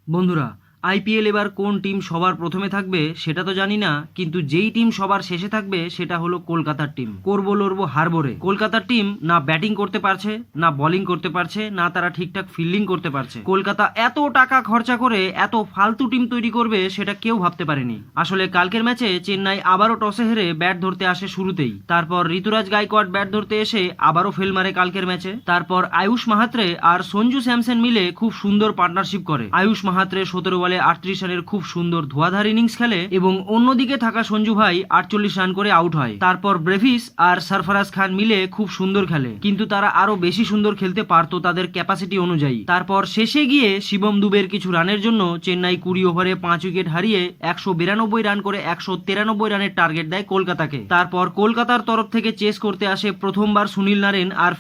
বন্ধুরা, আইপিএল এবার কোন টিম সবার প্রথমে থাকবে সেটা তো জানি না, কিন্তু যেই টিম সবার শেষে থাকবে সেটা হলো কলকাতার টিম। করবো লড়বো হারবোরে কলকাতার টিম না ব্যাটিং করতে পারছে, না বোলিং করতে পারছে, না তারা ঠিকঠাক ফিল্ডিং করতে পারছে। কলকাতা এত টাকা খরচা করে এত ফালতু টিম তৈরি করবে সেটা কেউ ভাবতে পারেনি। আসলে কালকের ম্যাচে চেন্নাই আবারও টসে হেরে ব্যাট ধরতে আসে শুরুতেই। তারপর ঋতুরাজ গায়কোয়াড় ব্যাট ধরতে এসে আবারও ফেল মারে কালকের ম্যাচে। তারপর আয়ুষ মাহাত্রে আর সঞ্জু স্যামসন মিলে খুব সুন্দর পার্টনারশিপ করে। আয়ুষ মাহাত্রে 17 বলে 38 রানের খুব সুন্দর ধোয়াধার ইনিংস খেলে এবং অন্যদিকে থাকা সঞ্জু ভাই 48 রান করে আউট হয়। তারপর ব্রেভিস আর সরফরাজ খান মিলে খুব সুন্দর খেলে, কিন্তু তারা আরো বেশি সুন্দর খেলতে পারতো তাদের ক্যাপাসিটি অনুযায়ী। তারপর শেষে গিয়ে শিবম দুবের কিছু রানের জন্য চেন্নাই 20 ওভারে 5 উইকেট হারিয়ে 192 রান করে 193 রানের টার্গেট দেয় কলকাতাকে। তারপর কলকাতার তরফ থেকে চেস করতে আসে প্রথমবার সুনীল নারেন আর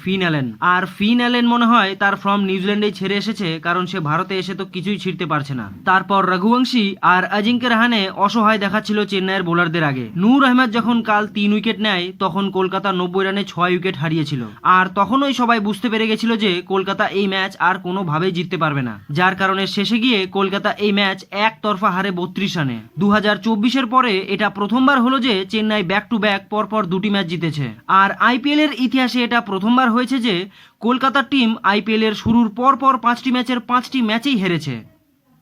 ফিন অ্যালেন মনে হয় তার ফর্ম নিউজিল্যান্ডে ছেড়ে এসেছে, কারণ সে ভারতে এসে তো কিছুই ছিঁড়তে পারছে না। তারপর রঘুবংশী আর অজিঙ্ক্য রাহানে অসহায় দেখাচ্ছিল চেন্নাইয়ের বোলারদের আগে। নূর আহমেদ যখন কাল 3 উইকেট নেয় তখন কলকাতা 90 রানে 6 উইকেট হারিয়েছিল, আর তখনই সবাই বুঝতে পেরে গেছিল যে কলকাতা এই ম্যাচ আর কোনোভাবেই জিততে পারবে না। যার কারণে শেষে গিয়ে কলকাতা এই ম্যাচ একতরফা হারে 32 রানে। 2024-এর পরে এটা প্রথমবার হলো যে চেন্নাই ব্যাক টু ব্যাক পরপর দুটি ম্যাচ জিতেছে, আর আইপিএল এর ইতিহাসে এটা প্রথমবার হয়েছে যে কলকাতার টিম আইপিএল এর শুরুর পরপর 5টি ম্যাচের 5টি ম্যাচেই হেরেছে।